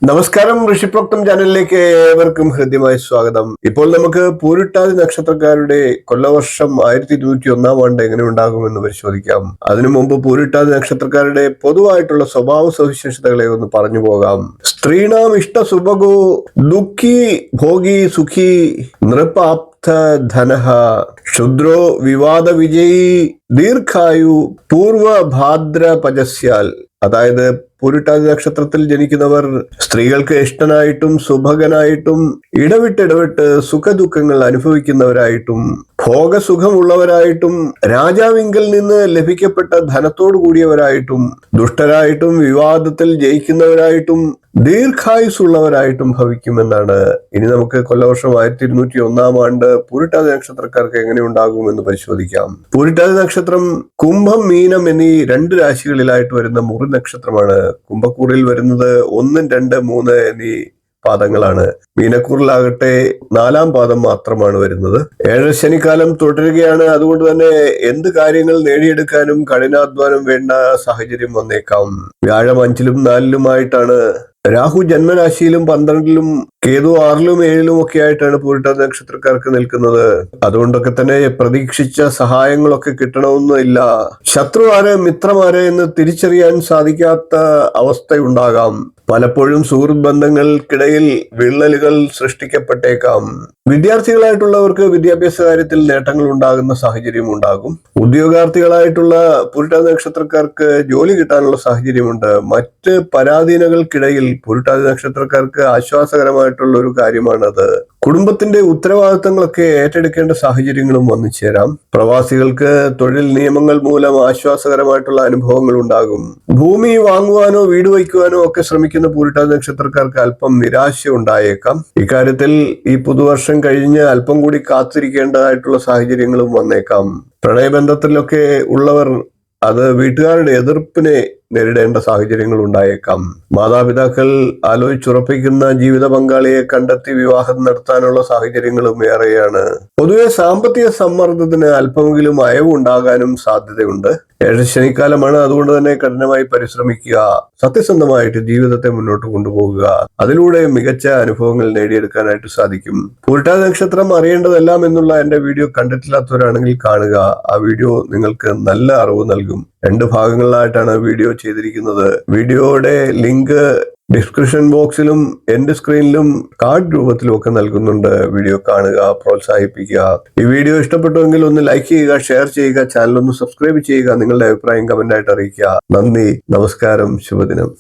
നമസ്കാരം, ഋഷിപ്രോക്തം ചാനലിലേക്ക് ഏവർക്കും ഹൃദ്യമായ സ്വാഗതം. ഇപ്പോൾ നമുക്ക് പൂരിട്ടാതി നക്ഷത്രക്കാരുടെ കൊല്ലവർഷം 1201 ആണ്ട് എങ്ങനെ ഉണ്ടാകുമെന്ന് പരിശോധിക്കാം. അതിനു മുമ്പ് പൂരിട്ടാതി നക്ഷത്രക്കാരുടെ പൊതുവായിട്ടുള്ള സ്വഭാവ സവിശേഷതകളെ ഒന്ന് പറഞ്ഞു പോകാം. സ്ത്രീണാം ഇഷ്ട സുഭഗോ ദുഃഖി ഭോഗി സുഖി നൃപാപ്ത ധനഃ ക്ഷുദ്രോ വിവാദ വിജയി ദീർഘായു പൂർവഭാദ്രപജസ്യാൽ. അതായത് പൂരിട്ടാതി നക്ഷത്രത്തിൽ ജനിക്കുന്നവർ സ്ത്രീകൾക്ക് ഇഷ്ടനായിട്ടും സുഭഗനായിട്ടും ഇടവിട്ട് സുഖദുഃഖങ്ങൾ അനുഭവിക്കുന്നവരായിട്ടും ഭോഗസുഖമുള്ളവരായിട്ടും രാജാവിങ്കൽ നിന്ന് ലഭിക്കപ്പെട്ട ധനത്തോടു കൂടിയവരായിട്ടും ദുഷ്ടരായിട്ടും വിവാദത്തിൽ ജയിക്കുന്നവരായിട്ടും ദീർഘായുസുള്ളവരായിട്ടും ഭവിക്കുമെന്നാണ്. ഇനി നമുക്ക് കൊല്ലവർഷം 1201 ആണ്ട് പൂരിട്ടാതി നക്ഷത്രക്കാർക്ക് എങ്ങനെ ഉണ്ടാകുമെന്ന് പരിശോധിക്കാം. പൂരിട്ടാതി നക്ഷത്രം കുംഭം, മീനം എന്നീ 2 രാശികളിലായിട്ട് വരുന്ന മുറി നക്ഷത്രമാണ്. കുംഭക്കൂറിൽ വരുന്നത് 1, 2, 3 എന്നീ പാദങ്ങളാണ്. മീനക്കൂറിലാകട്ടെ 4-ാം പാദം മാത്രമാണ് വരുന്നത്. 7 ശനിക്കാലം തുടരുകയാണ്. അതുകൊണ്ട് തന്നെ എന്ത് കാര്യങ്ങൾ നേടിയെടുക്കാനും കഠിനാധ്വാനം വേണ്ട സാഹചര്യം വന്നേക്കാം. വ്യാഴം 5-ലും 4-ലുമായിട്ടാണ്. രാഹു ജന്മരാശിയിലും 12-ലും കേതു 6-ലും 7-ലും ഒക്കെ ആയിട്ടാണ് പൂരിട്ടാതി നക്ഷത്രക്കാർക്ക് നിൽക്കുന്നത്. അതുകൊണ്ടൊക്കെ തന്നെ പ്രതീക്ഷിച്ച സഹായങ്ങളൊക്കെ കിട്ടണമെന്നില്ല. ശത്രു ആര് മിത്രമാര് എന്ന് തിരിച്ചറിയാൻ സാധിക്കാത്ത അവസ്ഥയുണ്ടാകാം. പലപ്പോഴും സുഹൃത്ത് ബന്ധങ്ങൾക്കിടയിൽ വിള്ളലുകൾ സൃഷ്ടിക്കപ്പെട്ടേക്കാം. വിദ്യാർത്ഥികളായിട്ടുള്ളവർക്ക് വിദ്യാഭ്യാസ കാര്യത്തിൽ നേട്ടങ്ങൾ ഉണ്ടാകുന്ന സാഹചര്യം ഉണ്ടാകും. ഉദ്യോഗാർത്ഥികളായിട്ടുള്ള പൂരിട്ടാതി നക്ഷത്രക്കാർക്ക് ജോലി കിട്ടാനുള്ള സാഹചര്യമുണ്ട്. മറ്റ് പരാധീനകൾക്കിടയിൽ പൂരിട്ടാതി നക്ഷത്രക്കാർക്ക് ആശ്വാസകരമായിട്ടുള്ള ഒരു കാര്യമാണത്. കുടുംബത്തിന്റെ ഉത്തരവാദിത്തങ്ങളൊക്കെ ഏറ്റെടുക്കേണ്ട സാഹചര്യങ്ങളും വന്നു ചേരാം. പ്രവാസികൾക്ക് തൊഴിൽ നിയമങ്ങൾ മൂലം ആശ്വാസകരമായിട്ടുള്ള അനുഭവങ്ങൾ ഉണ്ടാകും. ഭൂമി വാങ്ങുവാനോ വീട് വയ്ക്കുവാനോ ഒക്കെ ശ്രമിക്കുന്ന പൂരിട്ടാതി നക്ഷത്രക്കാർക്ക് അല്പം നിരാശ ഉണ്ടായേക്കാം. ഇക്കാര്യത്തിൽ ഈ പുതുവർഷം കഴിഞ്ഞ് അല്പം കൂടി കാത്തിരിക്കേണ്ടതായിട്ടുള്ള സാഹചര്യങ്ങളും വന്നേക്കാം. പ്രണയബന്ധത്തിലൊക്കെ ഉള്ളവർ അത് വീട്ടുകാരുടെ എതിർപ്പിനെ നേരിടേണ്ട സാഹചര്യങ്ങൾ ഉണ്ടായേക്കാം. മാതാപിതാക്കൾ ആലോചിച്ചുറപ്പിക്കുന്ന ജീവിത പങ്കാളിയെ കണ്ടെത്തി വിവാഹം നടത്താനുള്ള സാഹചര്യങ്ങളും ഏറെയാണ്. പൊതുവെ സാമ്പത്തിക സമ്മർദ്ദത്തിന് അല്പമെങ്കിലും അയവ് ഉണ്ടാകാനും സാധ്യതയുണ്ട്. 7 ശനിക്കാലമാണ്. അതുകൊണ്ട് തന്നെ കഠിനമായി പരിശ്രമിക്കുക. സത്യസന്ധമായിട്ട് ജീവിതത്തെ മുന്നോട്ട് കൊണ്ടുപോകുക. അതിലൂടെ മികച്ച അനുഭവങ്ങൾ നേടിയെടുക്കാനായിട്ട് സാധിക്കും. പൂരിട്ടാതി നക്ഷത്രം അറിയേണ്ടതെല്ലാം എന്നുള്ള എന്റെ വീഡിയോ കണ്ടിട്ടില്ലാത്തവരാണെങ്കിൽ കാണുക. ആ വീഡിയോ നിങ്ങൾക്ക് നല്ല അറിവ് നൽകും. 2 ഭാഗങ്ങളിലായിട്ടാണ് വീഡിയോ ചെയ്തിരിക്കുന്നത്. വീഡിയോയുടെ ലിങ്ക് ഡിസ്ക്രിപ്ഷൻ ബോക്സിലും എന്റെ സ്ക്രീനിലും കാർഡ് രൂപത്തിലും ഒക്കെ നൽകുന്നുണ്ട്. വീഡിയോ കാണുക, പ്രോത്സാഹിപ്പിക്കുക. ഈ വീഡിയോ ഇഷ്ടപ്പെട്ടുവെങ്കിൽ ഒന്ന് ലൈക്ക് ചെയ്യുക, ഷെയർ ചെയ്യുക, ചാനൽ ഒന്ന് സബ്സ്ക്രൈബ് ചെയ്യുക. നിങ്ങളുടെ അഭിപ്രായം കമന്റ് ആയിട്ട് അറിയിക്കുക. നന്ദി, നമസ്കാരം, ശുഭദിനം.